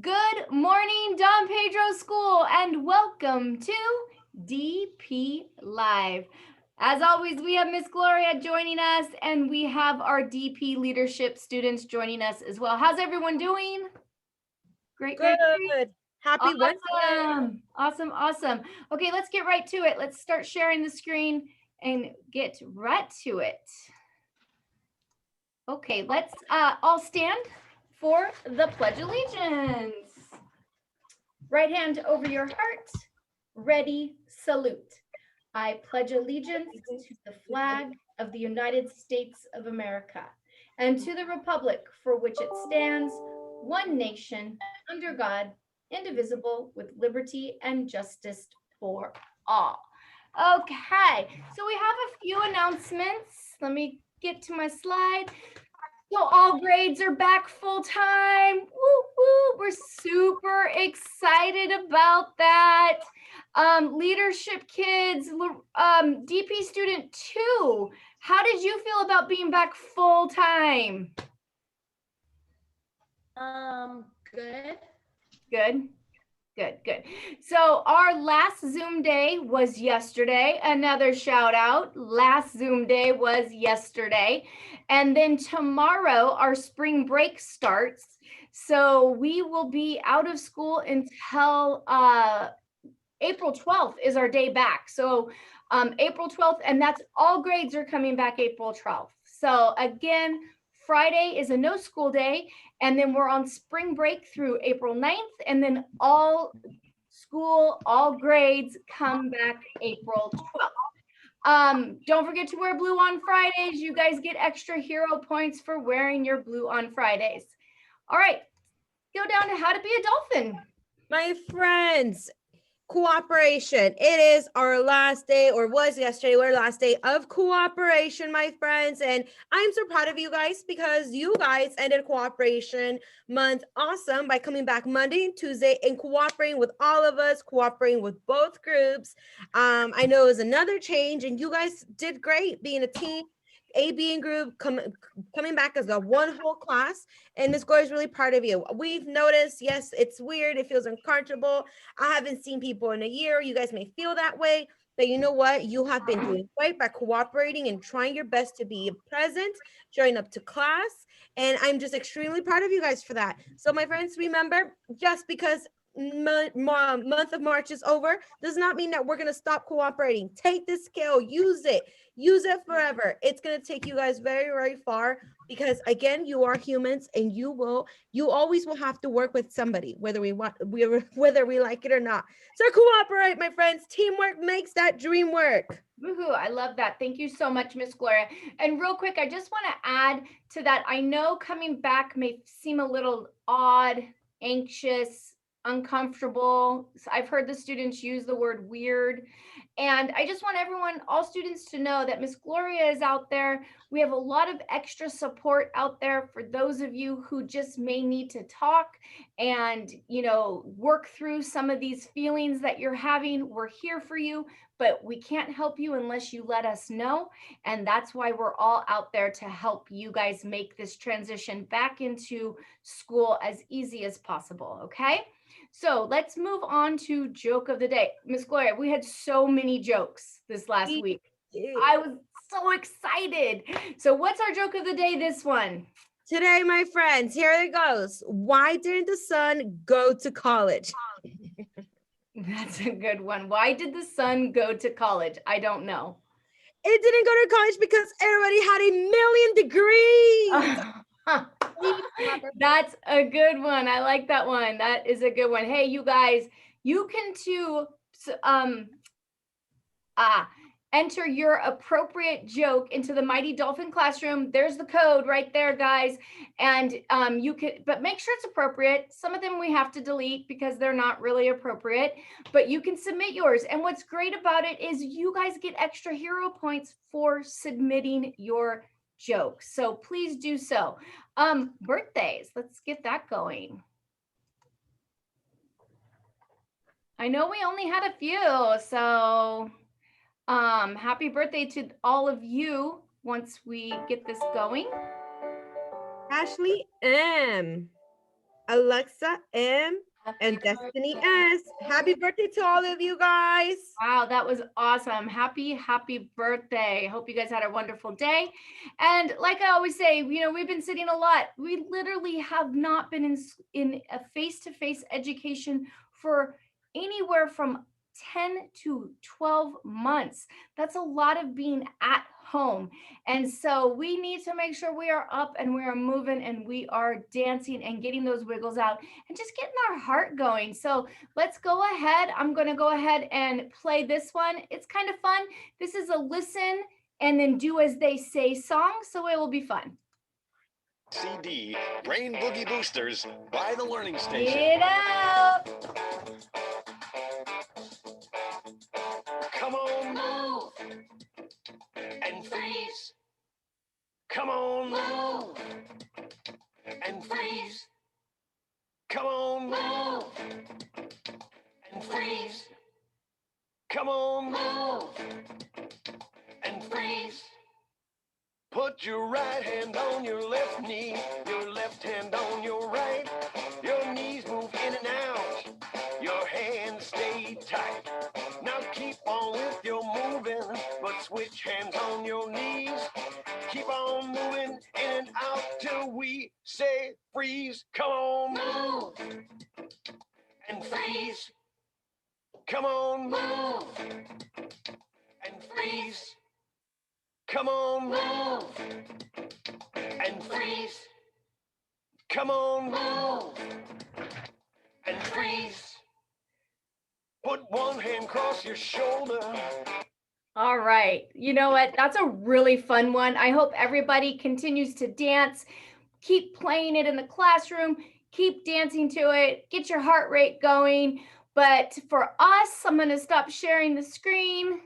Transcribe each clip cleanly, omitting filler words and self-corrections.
Good morning, Don Pedro School, and welcome to DP Live. As always, we have Miss Gloria joining us, and we have our DP leadership students joining us as well. How's everyone doing? Great, great, great. Good. Happy Wednesday. Awesome. Okay, let's get right to it. Let's start sharing the screen and get right to it. Okay, let's all stand for the Pledge of Allegiance. Right hand over your heart. Ready, salute. I pledge allegiance to the flag of the United States of America and to the republic for which it stands, one nation, under God, indivisible, with liberty and justice for all. Okay, so we have a few announcements. Let me get to my slide. So all grades are back full time. Woo woo! We're super excited about that. Leadership kids, DP student 2. How did you feel about being back full time? Good. Good. So our last Zoom day was yesterday. Another shout out. Last Zoom day was yesterday. And then tomorrow our spring break starts. So we will be out of school until April 12th is our day back. So April 12th, and that's all grades are coming back April 12th. So again, Friday is a no school day, and then we're on spring break through April 9th, and then all school, all grades come back April 12th. Don't forget to wear blue on Fridays. You guys get extra hero points for wearing your blue on Fridays. All right, go down to how to be a dolphin. My friends, cooperation. It is our last day, or was yesterday, our last day of cooperation, my friends. And I'm so proud of you guys because you guys ended cooperation month awesome by coming back Monday and Tuesday and cooperating with all of us, cooperating with both groups. I know it was another change, and you guys did great being a team. AB and group coming back as a one whole class, and Miss Gloria is really proud of you. We've noticed, yes, it's weird, it feels uncomfortable. I haven't seen people in a year. You guys may feel that way, but you know what? You have been doing great by cooperating and trying your best to be present, showing up to class, and I'm just extremely proud of you guys for that. So, my friends, remember, just because month of March is over does not mean that we're going to stop cooperating. Take this skill, use it forever. It's going to take you guys very, very far because again, you are humans and you always will have to work with somebody, whether we like it or not. So cooperate, my friends. Teamwork makes that dream work. Woohoo, I love that. Thank you so much, Miss Gloria. And real quick, I just want to add to that. I know coming back may seem a little odd, anxious, uncomfortable. I've heard the students use the word weird. And I just want everyone, all students, to know that Miss Gloria is out there. We have a lot of extra support out there for those of you who just may need to talk and, work through some of these feelings that you're having. We're here for you, but we can't help you unless you let us know. And that's why we're all out there to help you guys make this transition back into school as easy as possible. Okay. So let's move on to joke of the day. Miss Gloria, we had so many jokes this last week. I was so excited. So what's our joke of the day this one? Today, my friends, here it goes. Why didn't the sun go to college? That's a good one. Why did the sun go to college? I don't know. It didn't go to college because everybody had 1,000,000 degrees. That's a good one. I like that one. That is a good one. Hey, you guys, you can too enter your appropriate joke into the Mighty Dolphin Classroom. There's the code right there, guys. And you could, but make sure it's appropriate. Some of them we have to delete because they're not really appropriate, but you can submit yours. And what's great about it is you guys get extra hero points for submitting your jokes. So please do so. Birthdays, let's get that going. I know we only had a few, so happy birthday to all of you once we get this going. Ashley M. Alexa M, and Destiny S. Happy birthday to all of you guys. Wow, that was awesome. Happy birthday. Hope you guys had a wonderful day. And like I always say, you know, we've been sitting a lot. We literally have not been in a face-to-face education for anywhere from 10 to 12 months. That's a lot of being at home. And so we need to make sure we are up and we are moving and we are dancing and getting those wiggles out and just getting our heart going. So let's go ahead. I'm going to go ahead and play this one. It's kind of fun. This is a listen and then do as they say song. So it will be fun. CD, Brain Boogie Boosters by the Learning Station. Get out. Come on, move and freeze. Come on, move and freeze. Come on, move and freeze. Come on, move and freeze. Put your right hand on your left knee, your left hand on your right. Your knees move in and out, your hands stay tight. Now keep on with your moving, but switch hands on your knees. Keep on moving in and out till we say freeze. Come on, move and freeze. Come on, move and freeze. Come on, move and freeze. Come on, move and freeze. Put one hand across your shoulder. All right. You know what? That's a really fun one. I hope everybody continues to dance. Keep playing it in the classroom. Keep dancing to it. Get your heart rate going. But for us, I'm going to stop sharing the screen.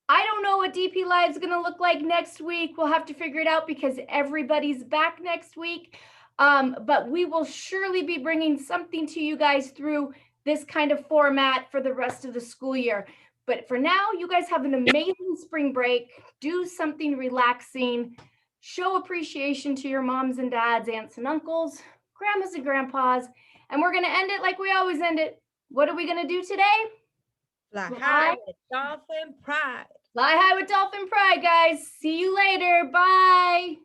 I don't know what DP Live is going to look like next week. We'll have to figure it out because everybody's back next week. But we will surely be bringing something to you guys through this kind of format for the rest of the school year. But for now, you guys have an amazing spring break. Do something relaxing. Show appreciation to your moms and dads, aunts and uncles, grandmas and grandpas. And we're going to end it like we always end it. What are we going to do today? Fly high with Dolphin Pride. Fly high with Dolphin Pride, guys. See you later. Bye.